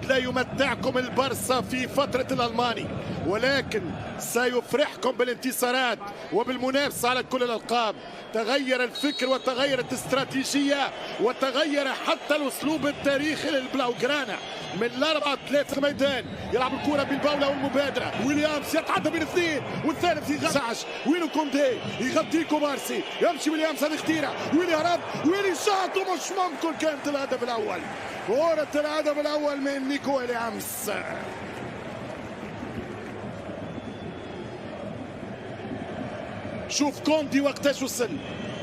لا يمتعكم البرصا في فترة الألماني، ولكن سيفرحكم بالانتصارات وبالمنافسة على كل الألقاب. تغير الفكر وتغيرت الاستراتيجية وتغير حتى الأسلوب التاريخي للبلاوغرانا. من 4-3 ميدان يلعب الكرة بالباولة والمبادرة. ويليامز يتعدى بين اثنين والثالث يغزعش. وينو كوندي يغطي كوبارسي، يمشي ويليامز، هذه خطيرة. ويلي هرب، ويلي شاط ومش ممكن. كانت الهدف الأول، كرة الهدف الأول من نيكو ويليامز. شوف كوندي وقتاش وصل،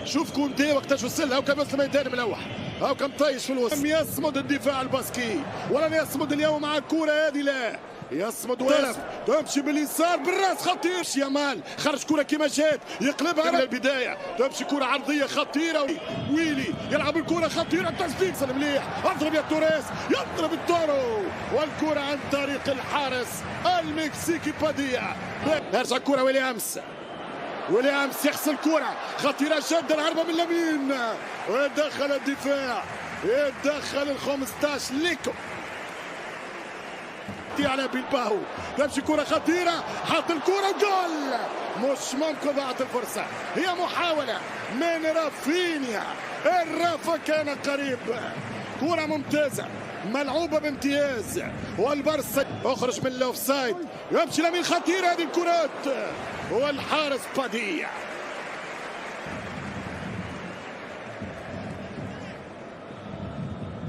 شوف كوندي وقتاش وصل. هاو كان وصل الميدان ملوح، هاو كان طايش في الوسط. لم يصمد الدفاع الباسكي، ولن يصمد اليوم مع الكرة هذه. لا يصمد ويلف، تمشي باليسار بالراس خطير. يامال خرج كرة كما جات، يقلبها من البداية، تمشي كرة عرضية خطيرة. ويلي يلعب الكرة خطيرة، تسديد سلم مليح، اضرب يا توريس، يضرب التورو، والكرة عن طريق الحارس المكسيكي باديا. يرجع الكرة ويليامز، ويليامز يغسل كرة خطيرة جدا، الهربة من لامين، ويدخل الدفاع، يدخل ال 15 ليكو على بيلباو. تمشي كرة خطيرة، حط الكرة وجول. مش ممكن، ضاعت الفرصة. هي محاولة من رافينيا، الرافا كان قريب. كرة ممتازة ملعوبة بامتياز، والبرصا اخرج من الاوفسايد. يمشي لامين، خطيرة هذه الكرات، والحارس باديا.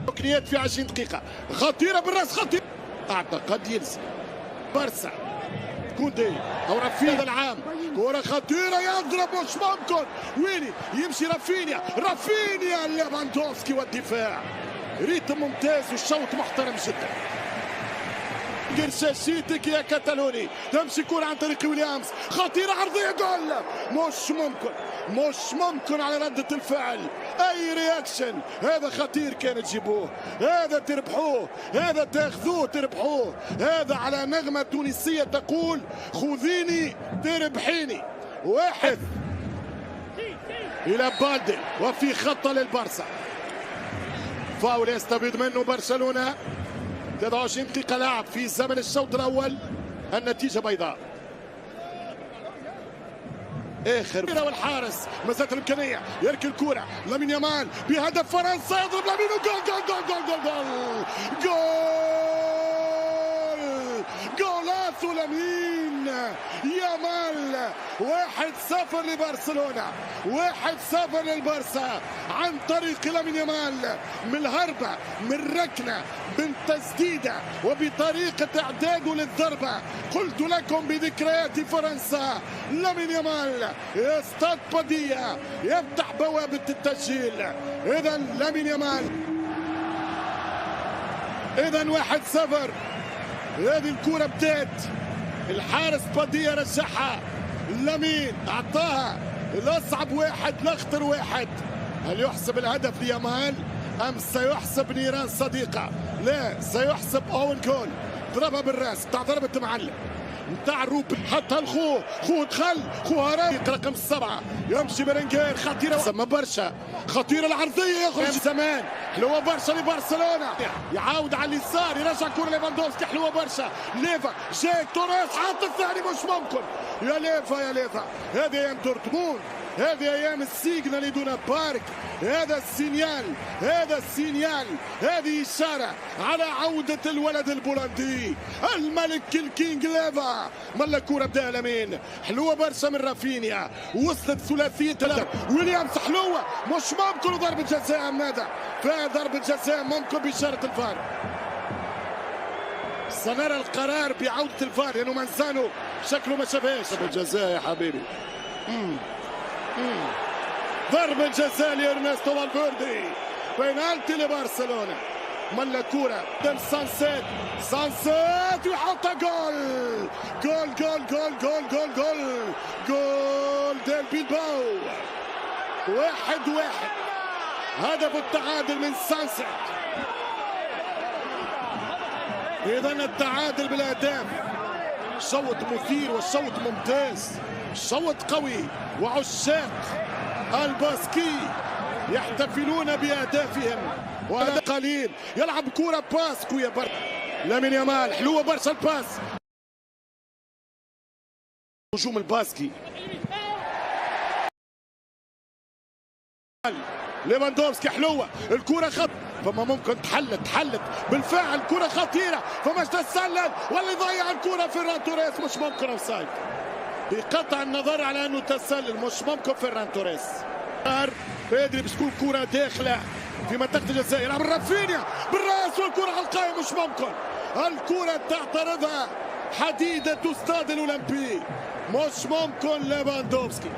ركنيات في 20 دقيقة، خطيرة بالراس، خطيرة. اعتقد يلزم برصا كوندي او رافينيا العام. كرة خطيرة، يضرب، مش ممكن. ويلي يمشي رافينيا ليفاندوفسكي، والدفاع ريتم ممتاز والشوط محترم جدا. قرشاشيتك يا كتالوني، تمشي كرة عن طريق ويليامز، خطيرة عرضية، جول. مش ممكن على ردة الفعل. اي رياكشن، هذا خطير كان تجيبوه، هذا تربحوه، هذا تاخذوه تربحوه، هذا على نغمة تونسية تقول خذيني تربحيني. واحد الى بالدي، وفي خطة للبرصا. فاول يستفيد منه برشلونة. 23 دقيقة لعب في زمن الشوط الأول، النتيجة بيضاء. آخر والحارس مازالت الإمكانية، يركي الكرة لامين يامال بهدف فرنسا، يضرب لامين، وجول جول جول جول جول جول جول جولاسو لامين يامال. 1-0 لبرشلونة، 1-0 للبرصا عن طريق لامين يامال، من الهربة، من ركنة، من تسديدة، وبطريقة إعداده للضربة. قلت لكم بذكريات فرنسا، لامين يامال يصطاد باديا، يفتح بوابة التسجيل. إذا لامين يامال، إذا 1-0. هذه الكرة بدات، الحارس باديا رجعها، لامين أعطاها الأصعب واحد، الأخطر واحد. هل يحسب الهدف ليامال أم سيحسب نيران صديقة؟ لا، سيحسب أوين كول. ضربها بالراس بتاع ضربة معلم نتاع الروبي، حتى الخو دخل، هرب رقم 7، يمشي برنجير، خطيرة سما برشا، خطيرة العرضية، يخرج زمان، حلوة برشا لبرشلونة، يعاود على اليسار، يرجع كرة ليفاندوفسكي، حلوة برشا، ليفا جاك توريس، حط الثاني، مش ممكن. يا ليفا، هذه ايام دورتموند، هذه ايام السيجنال لدونا بارك. هذا السينيال، هذه إشارة على عودة الولد البولندي، الملك الكينج ليفا. ملا كورة بدأ لامين، حلوة برشا من رافينيا، وصلت ثلاثية ويليامز، حلوة، مش ممكن. ضربة جزاء ماذا؟ فيها ضربة جزاء ممكن بإشارة الفار. سنرى القرار بعودة الفار، لأنه منزانو شكله ما شافهاش. ضربة جزاء يا حبيبي. ضربة جزاء لإرنستو فالفيردي، بينالتي لبرشلونة. ملا كورة قدام سانسيت ويحطها، جول ديل بيلباو. 1-1، هدف التعادل من سانسيت. إذا التعادل بالأهداف، شوط مثير والشوط ممتاز، شوط قوي، وعشاق الباسكي يحتفلون بأهدافهم. وهذا قليل، يلعب كرة باسكو يا لامين يامال حلوه برشا الباس. هجوم الباسكي ليفاندوفسكي حلوه الكره خط فما ممكن تحلت بالفعل كره خطيره فماش تسلل ولا يضيع الكره فيران توريس مش ممكن اوفسايد بقطع النظر على انه تسلل مش ممكن فيران توريس بيدري باش تكون كره داخله في منطقه الجزاء يلعب رافينيا بالراس والكره على القائم مش ممكن الكره تعترضها حديده استاد الاولمبي مش ممكن ليفاندوفسكي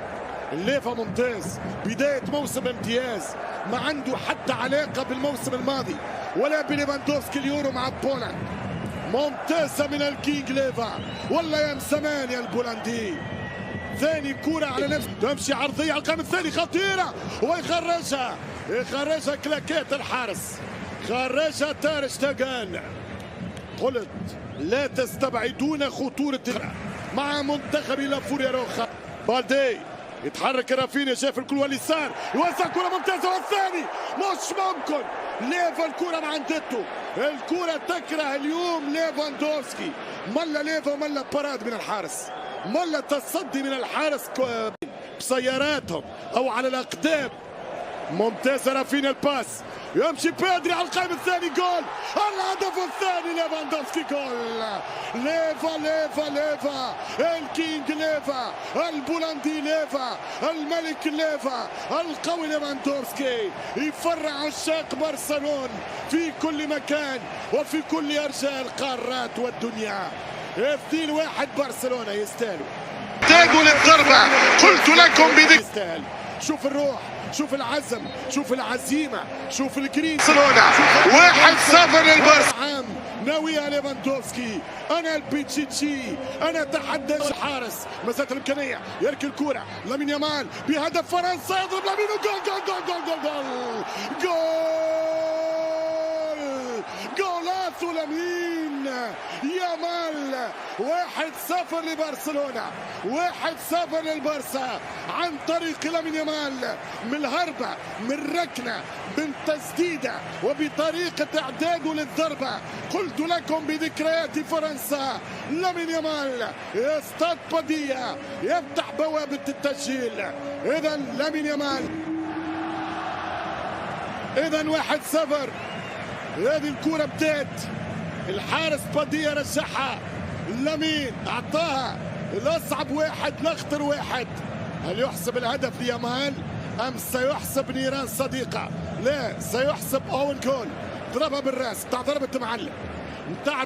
الليفة ممتاز بداية موسم امتياز ما عنده حتى علاقة بالموسم الماضي ولا بليفاندوفسكي اليورو مع بولند ممتازة من الكينج ليفا والله يا مسمان يا البولندي ثاني كرة على نفس تمشي عرضية على القائم الثاني خطيرة ويخرجها كلاكيت الحارس خرجها تير شتيجن قلت لا تستبعدون خطورة مع منتخب لافوريا روخا بالدي يتحرك رافينيا شاف الكره اليسار يوزع كره ممتازه والثاني مش ممكن ليفا الكره ما عندته الكره تكره اليوم ليفاندوفسكي ملا ليفا وملا باراد من الحارس ملا تصدي من الحارس بسياراتهم او على الاقدام ممتازه رافينيا الباس يمشي بيدري على القائم الثاني جول الهدف الثاني ليفاندوفسكي جول ليفا الكينج ليفا البولندي ليفا الملك ليفا القوي ليفاندوفسكي يفرع عشاق برشلونة في كل مكان وفي كل ارجاء القارات والدنيا 2-1 برشلونة يستاهلوا تاجوا للضربة قلت لكم يستاهل شوف الروح شوف العزم شوف العزيمة شوف الجرين برشلونة 1-0 للبرشا عام ناوية ليفاندوفسكي انا البيتشيتشي انا تحدى الحارس مسات الامكانية يركي الكرة لامين يامال بهدف فرنسا يضرب لامين جول لامين يامال 1-0 لبرشلونة 1-0 للبرسا عن طريق لامين يامال من الهربة من ركنة من تسديدة وبطريقة اعداده للضربة قلت لكم بذكريات فرنسا لامين يامال استاد بادية يفتح بوابة التسجيل اذا لامين يامال اذا 1-0 هذه الكرة بدات الحارس بادية رجعها لامين اعطاها الاصعب واحد الاخطر واحد هل يحسب الهدف ليامال ام سيحسب نيران صديقه؟ لا سيحسب اوين جول ضربها بالراس بتاع ضربة معلم بتاع